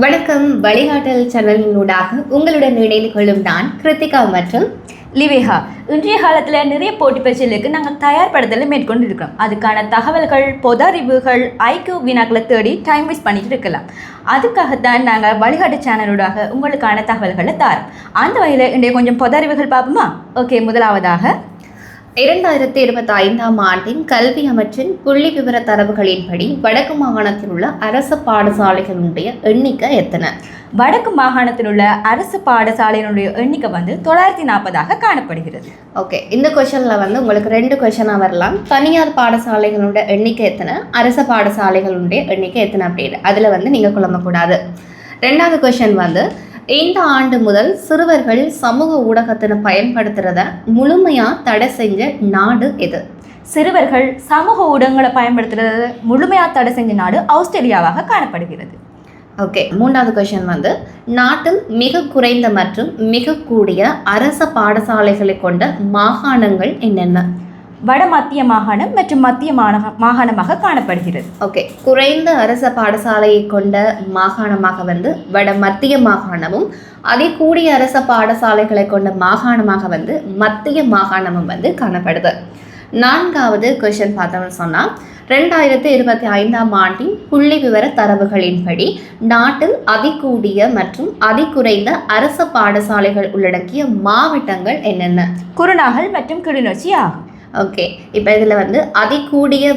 வணக்கம். வழிகாட்டல் சேனலினூடாக உங்களுடன் இணைந்து கொள்ளும் நான் கிருத்திகா மற்றும் லிவேஹா. இன்றைய காலத்தில் நிறைய போட்டி பரீட்சைகளுக்கு நாங்கள் தயார்படுத்தலை மேற்கொண்டு இருக்கிறோம். அதுக்கான தகவல்கள், பொது அறிவுகள், ஐக்யூ வினாக்களை தேடி டைம் வேஸ்ட் பண்ணிட்டு இருக்கலாம். அதுக்காகத்தான் நாங்கள் வழிகாட்டு சேனலூடாக உங்களுக்கான தகவல்களை தரோம். அந்த வகையில் இன்றைய கொஞ்சம் பொது அறிவுகள் பார்ப்போமா? ஓகே, முதலாவதாக 2025ஆம் ஆண்டின் கல்வி அமைச்சின் புள்ளி விவர தரவுகளின்படி வடக்கு மாகாணத்தில் உள்ள அரசு பாடசாலைகளுடைய எண்ணிக்கை எத்தனை? வடக்கு மாகாணத்தில் உள்ள அரசு பாடசாலையினுடைய எண்ணிக்கை 940 காணப்படுகிறது. ஓகே, இந்த கொஷனில் உங்களுக்கு 2 கொஷனாக வரலாம். தனியார் பாடசாலைகளுடைய எண்ணிக்கை எத்தனை, அரசு பாடசாலைகளுடைய எண்ணிக்கை எத்தனை அப்படின்னு அதில் நீங்கள் குழம்பக்கூடாது. 2வது கொஷன் இந்த ஆண்டு முதல் சிறுவர்கள் சமூக ஊடகத்தினை பயன்படுத்துறத முழுமையாக தடை செஞ்ச நாடு எது? சிறுவர்கள் சமூக ஊடகங்களை பயன்படுத்துறத முழுமையாக தடை செஞ்ச நாடு ஆஸ்திரேலியாவாக காணப்படுகிறது. ஓகே, 3வது கொஷன் நாட்டில் மிக குறைந்த மற்றும் மிக கூடிய அரச பாடசாலைகளை கொண்ட மாகாணங்கள் என்னென்ன? வட மத்திய மாகாணம் மற்றும் மத்திய மாகாணமாக காணப்படுகிறது. ஓகே, குறைந்த அரச பாடசாலையை கொண்ட மாகாணமாக வட மத்திய மாகாணமும், அதே கூடிய அரச பாடசாலைகளை கொண்ட மாகாணமாக மத்திய மாகாணமும் காணப்படுது. 4வது கொஸ்டின் பார்த்தோம்னு சொன்னால் 2025ஆம் ஆண்டின் புள்ளி விவர தரவுகளின்படி நாட்டில் அதிகூடிய மற்றும் அதிகுறைந்த அரச பாடசாலைகள் உள்ளடக்கிய மாவட்டங்கள் என்னென்ன? குருநாகல் மற்றும் கிளிநொச்சி ஆகும். ஓகே, இப்போ இதில் அதிகூடிய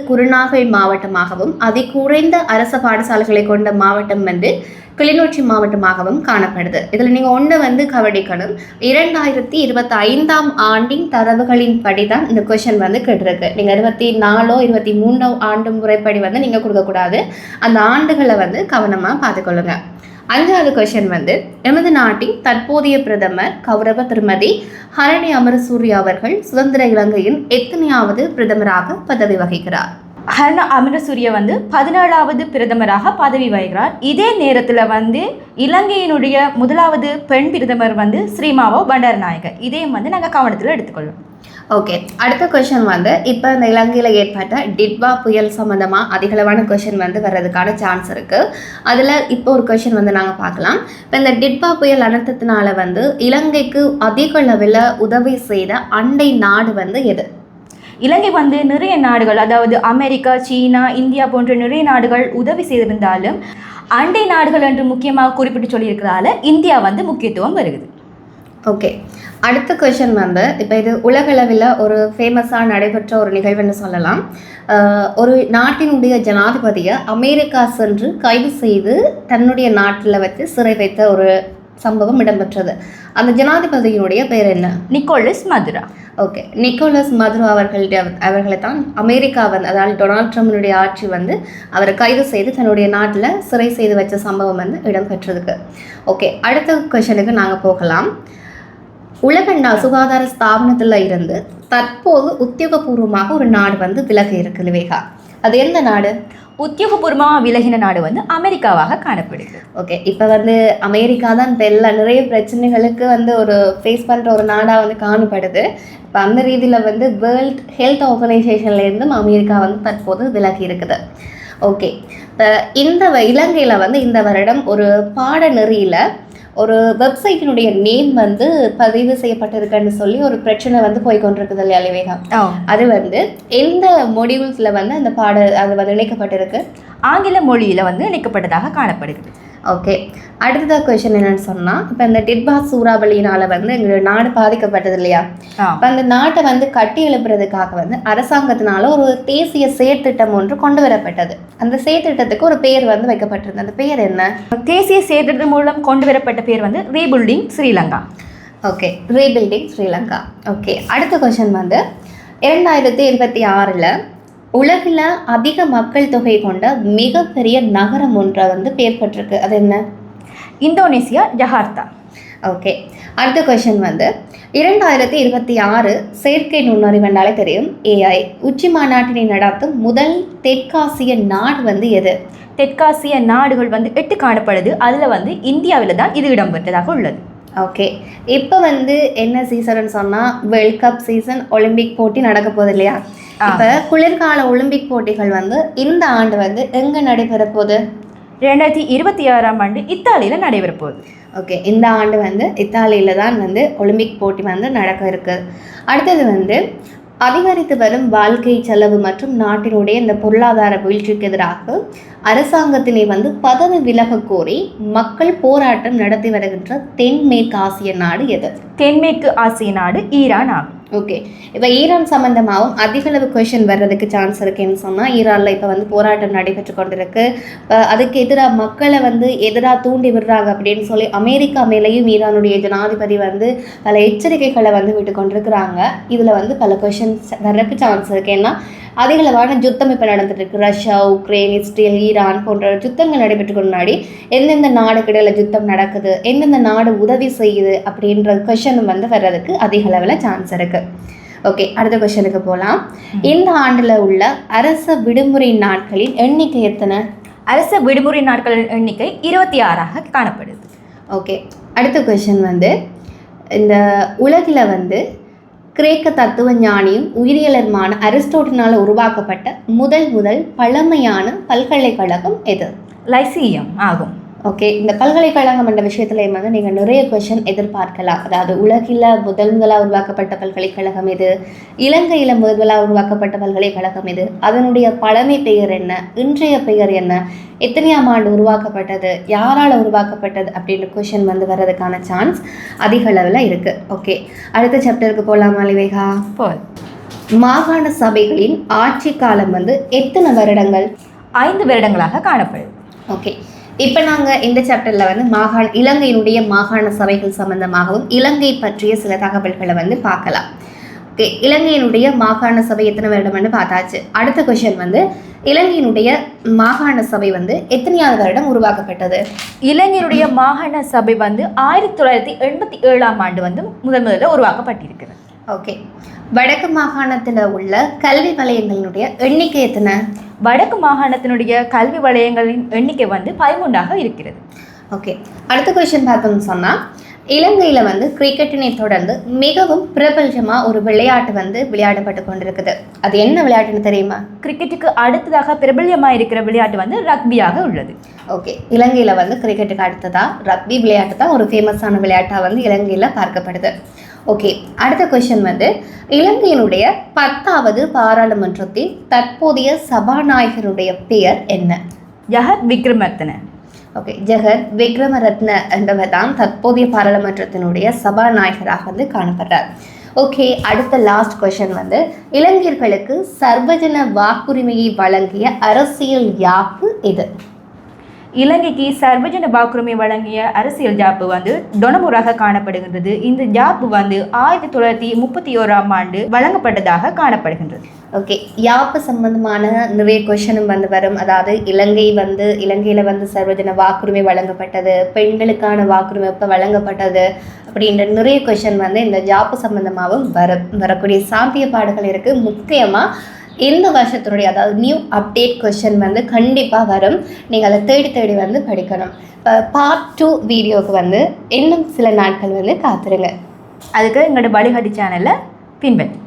குருநாகல் மாவட்டமாகவும் அதிகுறைந்த அரச பாடசாலைகளை கொண்ட மாவட்டம் கிளிநொச்சி மாவட்டமாகவும் காணப்படுது. இதில் நீங்கள் ஒன்று கவனிக்கணும், 2025ஆம் ஆண்டின் தரவுகளின் படி தான் இந்த கொஷன் கேட்டிருக்கு. நீங்கள் 24 23 ஆண்டு முறைப்படி நீங்கள் கொடுக்கக்கூடாது. அந்த ஆண்டுகளை கவனமாக பார்த்துக்கொள்ளுங்க. 5வது கொஷன் எமது நாட்டின் தற்போதைய பிரதமர் கௌரவ திருமதி ஹரணி அமரசூரிய அவர்கள் சுதந்திர இலங்கையின் எத்தனையாவது பிரதமராக பதவி வகிக்கிறார்? ஹரண அமரசூரிய 17வது பிரதமராக பதவி வகிக்கிறார். இதே நேரத்தில் இலங்கையினுடைய முதலாவது பெண் பிரதமர் ஸ்ரீமாவோ பண்டாரநாயக்க. இதையும் நாங்கள் கவனத்தில் எடுத்துக்கொள்ளும். ஓகே, அடுத்த கொஷன் இப்போ இந்த இலங்கையில் ஏற்பட்ட டிட்வா புயல் சம்மந்தமாக அதிகளவான கொஷன் வர்றதுக்கான சான்ஸ் இருக்குது. அதில் இப்போ ஒரு கொஷன் நாங்கள் பார்க்கலாம். இப்போ இந்த டிட்வா புயல் அனர்த்தத்தினால இலங்கைக்கு அதிக அளவில் உதவி செய்த அண்டை நாடு எது? இலங்கை நிறைய நாடுகள், அதாவது அமெரிக்கா, சீனா, இந்தியா போன்ற நிறைய நாடுகள் உதவி செய்திருந்தாலும் அண்டை நாடுகள் என்று முக்கியமாக குறிப்பிட்டு சொல்லியிருக்கிறதால இந்தியா முக்கியத்துவம் வருகிறது. ஓகே, அடுத்த கொஷன் இப்போ இது உலகளவில் ஒரு ஃபேமஸாக நடைபெற்ற ஒரு நிகழ்வுன்னு சொல்லலாம். ஒரு நாட்டினுடைய ஜனாதிபதியை அமெரிக்கா சென்று கைது செய்து தன்னுடைய நாட்டில் சிறை வைத்த ஒரு சம்பவம் இடம்பெற்றது. அந்த ஜனாதிபதியினுடைய பெயர் என்ன? Nicolas Maduro. Okay, Nicolas Maduro அவர்களை தான் அமெரிக்கா அதாவது டொனால்ட் ட்ரம்பினுடைய ஆட்சி அவரை கைது செய்து தன்னுடைய நாட்டில் சிறை செய்து வச்ச சம்பவம் இடம்பெற்றதுக்கு. ஓகே, அடுத்த கொஷனுக்கு நாங்கள் போகலாம். உலக சுகாதார ஸ்தாபனத்தில் இருந்து தற்போது உத்தியோகபூர்வமாக ஒரு நாடு விலகி இருக்கு லிவேகா. அது எந்த நாடு? உத்தியோகபூர்வமாக விலகின நாடு அமெரிக்காவாக காணப்படுது. ஓகே, இப்போ அமெரிக்கா தான் இப்போ நிறைய பிரச்சனைகளுக்கு ஒரு ஃபேஸ் பண்ணுற ஒரு நாடாக காணப்படுது. இப்போ அந்த ரீதியில் வேர்ல்ட் ஹெல்த் ஆர்கனைசேஷன்லேருந்தும் அமெரிக்கா தற்போது விலகி இருக்குது. ஓகே, இப்போ இந்த இலங்கையில் இந்த வருடம் ஒரு பாடநெறியில் ஒரு வெப்சைட்டினுடைய நேம் பதிவு செய்யப்பட்டிருக்குன்னு சொல்லி ஒரு பிரச்சனை போய்கொண்டிருக்குது இல்லையா லிவேகா? அது எந்த மொடியூல்ஸில் அந்த அது இணைக்கப்பட்டிருக்கு? ஆங்கில மொழியில் இணைக்கப்பட்டதாக காணப்படுகிறது. ஓகே, அடுத்த கொஸ்டின் என்னன்னு சொன்னால், இப்போ இந்த டிட்வா சூறாவளியினால் எங்களுடைய நாடு பாதிக்கப்பட்டது இல்லையா? இப்போ அந்த நாட்டை கட்டி எழுப்புறதுக்காக அரசாங்கத்தினால ஒரு தேசிய செயற்திட்டம் ஒன்று கொண்டு வரப்பட்டது. அந்த செயற்திட்டத்துக்கு ஒரு பெயர் வைக்கப்பட்டிருந்தது. அந்த பெயர் என்ன? தேசிய செயற்திட்டம் மூலம் கொண்டு வரப்பட்ட பெயர் rebuilding Sri Lanka. Okay, rebuilding Sri Lanka. Okay, அடுத்த கொஸ்டின் 2026 உலகில் அதிக மக்கள் தொகை கொண்ட மிகப்பெரிய நகரம் ஒன்றை பேர் பெற்றிருக்கு. அது என்ன? Indonesia, Jakarta. ஓகே, அடுத்த கொஸ்டின் 2026 செயற்கை நுண்ணறிவு என்றாலே தெரியும், ஏஐ உச்சி மாநாட்டினை நடத்தும் முதல் தெற்காசிய நாடு எது? தெற்காசிய நாடுகள் 8 காணப்படுது. அதில் இந்தியாவில் தான் இது இடம்பெற்றதாக உள்ளது. ஓகே, இப்போ என்ன சீசன் சொன்னால் வேர்ல்ட் கப் சீசன், ஒலிம்பிக் போட்டி நடக்க போகுது இல்லையா? இப்போ குளிர்கால ஒலிம்பிக் போட்டிகள் இந்த ஆண்டு எங்கே நடைபெற போகுது? 2026ஆம் ஆண்டு இத்தாலியில் நடைபெற போகுது. ஓகே, இந்த ஆண்டு வந்து இத்தாலியில் தான் வந்து ஒலிம்பிக் போட்டி வந்து நடக்க இருக்குது. அடுத்தது வந்து அதிகரித்து வரும் வாழ்க்கை செலவு மற்றும் நாட்டினுடைய இந்த பொருளாதார வீழ்ச்சிக்கு எதிராக அரசாங்கத்தினை வந்து பதவி விலக கோரி மக்கள் போராட்டம் நடத்தி வருகின்ற தென்மேற்கு ஆசிய நாடு எது? தென்மேற்கு ஆசிய நாடு ஈரான் ஆகும். ஓகே, இப்போ ஈரான் சம்மந்தமாகவும் அதிகளவு கொஷின் வர்றதுக்கு சான்ஸ் இருக்குன்னு சொன்னால், ஈரானில் இப்போ வந்து போராட்டம் நடைபெற்று கொண்டிருக்கு. அதுக்கு எதிராக மக்களை வந்து எதிராக தூண்டி விடுறாங்க அப்படின்னு சொல்லி அமெரிக்கா மேலேயும் ஈரானுடைய ஜனாதிபதி வந்து பல எச்சரிக்கைகளை வந்து விட்டு கொண்டிருக்கிறாங்க. இதில் வந்து பல கொஷின்ஸ் வர்றதுக்கு சான்ஸ் இருக்கு. ஏன்னா அதிகளவான யுத்தம் இப்போ நடந்துட்டு இருக்கு. ரஷ்யா, உக்ரைன், இஸ்ரேல், ஈரான் போன்ற யுத்தங்கள் நடைபெற்றுக்கு முன்னாடி எந்தெந்த நாடுக்கு இடையில யுத்தம் நடக்குது, எந்தெந்த நாடு உதவி செய்யுது அப்படின்ற கொஷன் வந்து வர்றதுக்கு அதிக அளவில் சான்ஸ் இருக்கு. ஓகே, அடுத்த கொஷனுக்கு போகலாம். இந்த ஆண்டில் உள்ள அரச விடுமுறை நாட்களின் எண்ணிக்கை எத்தனை? அரச விடுமுறை நாட்களின் எண்ணிக்கை 26ஆக காணப்படுது. ஓகே, அடுத்த கொஷன் வந்து இந்த உலகில் வந்து கிரேக்க தத்துவ ஞானியும் உயிரியலருமான அரிஸ்டோட்டினால் உருவாக்கப்பட்ட முதல் பழமையான பல்கலைக்கழகம் எது? லைசியம் ஆகும். ஓகே, இந்த பல்கலைக்கழகம் என்ற விஷயத்துல வந்து நீங்கள் நிறைய கொஷின் எதிர்பார்க்கலாம். அதாவது உலகில் முதலாக உருவாக்கப்பட்ட பல்கலைக்கழகம் எது, இலங்கையில் முதலாக உருவாக்கப்பட்ட பல்கலைக்கழகம் எது, அதனுடைய பழமை பெயர் என்ன, இன்றைய பெயர் என்ன, எத்தனையாம் ஆண்டு உருவாக்கப்பட்டது, யாரால் உருவாக்கப்பட்டது அப்படின்ற கொஷின் வந்து வர்றதுக்கான சான்ஸ் அதிக அளவில் இருக்குது. ஓகே, அடுத்த சாப்டருக்கு போகலாமா லிவேகா? மாகாண சபைகளின் ஆட்சி காலம் வந்து எத்தனை வருடங்கள்? 5 வருடங்களாக காணப்படுது. ஓகே, இப்போ நாங்கள் இந்த சாப்டரில் வந்து இலங்கையினுடைய மாகாண சபைகள் சம்பந்தமாகவும் இலங்கை பற்றிய சில தகவல்களை வந்து பார்க்கலாம். ஓகே, இலங்கையினுடைய மாகாண சபை எத்தனை வருடம்னு பார்த்தாச்சு. அடுத்த கொஷின் வந்து இலங்கையினுடைய மாகாண சபை வந்து எத்தனையாவது வருடம் உருவாக்கப்பட்டது? இலங்கையினுடைய மாகாண சபை வந்து 1987ஆம் ஆண்டு வந்து முதல்ல உருவாக்கப்பட்டிருக்கிறது. ஓகே, வடக்கு மாகாணத்தில் உள்ள கல்வி வலயங்களினுடைய எண்ணிக்கை எத்தனை? வடக்கு மாகாணத்தினுடைய கல்வி வலயங்களின் எண்ணிக்கை வந்து 13ஆக இருக்கிறது. ஓகே, அடுத்த கொஸ்டின் பார்த்தோம்னு சொன்னால், இலங்கையில் வந்து கிரிக்கெட்டினை தொடர்ந்து மிகவும் பிரபலமாக ஒரு விளையாட்டு வந்து விளையாடப்பட்டு கொண்டிருக்குது. அது என்ன விளையாட்டுன்னு தெரியுமா? கிரிக்கெட்டுக்கு அடுத்ததாக பிரபல்யமாக இருக்கிற விளையாட்டு வந்து ரக்பியாக உள்ளது. ஓகே, இலங்கையில் வந்து கிரிக்கெட்டுக்கு அடுத்ததாக ரக்பி விளையாட்டு தான் ஒரு ஃபேமஸான விளையாட்டாக வந்து இலங்கையில் பார்க்கப்படுது. ஓகே, அடுத்த கொஸ்டின் வந்து இலங்கையினுடைய 10வது பாராளுமன்றத்தின் தற்போதைய சபாநாயகருடைய பெயர் என்ன? ஜெகத் விக்ரமரத்ன. ஓகே, ஜெகத் விக்ரமரத்ன என்பவர் தான் தற்போதைய பாராளுமன்றத்தினுடைய சபாநாயகராக வந்து காணப்படுறார். ஓகே, அடுத்த லாஸ்ட் கொஸ்டின் வந்து இளைஞர்களுக்கு சர்வஜன வாக்குரிமையை வழங்கிய அரசியல் யாப்பு எது? இலங்கைக்கு சர்வஜன வாக்குரிமை வழங்கிய அரசியல் ஜாப்பு வந்து டொனமுராக காணப்படுகின்றது. இந்த ஜாப்பு வந்து 1931ஆம் ஆண்டு வழங்கப்பட்டதாக காணப்படுகின்றது. ஓகே, யாப்பு சம்பந்தமான நிறைய கொஷனும் வந்து வரும். அதாவது இலங்கையில் வந்து சர்வஜன வாக்குரிமை வழங்கப்பட்டது, பெண்களுக்கான வாக்குரிமை இப்போ வழங்கப்பட்டது அப்படின்ற நிறைய கொஷன் வந்து இந்த ஜாப்பு சம்பந்தமாகவும் வரக்கூடிய சாத்தியப்பாடுகள் இருக்குது. முக்கியமாக இந்த வருஷத்தினுடைய அதாவது நியூ அப்டேட் கொஸ்டின் வந்து கண்டிப்பாக வரும். நீங்கள் அதை தேடி வந்து படிக்கணும். இப்போ பார்ட் 2 வீடியோவுக்கு வந்து இன்னும் சில நாட்கள் வந்து காத்துருங்க. அதுக்கு எங்களோட வழிகாட்டி சேனலை பின்பற்றி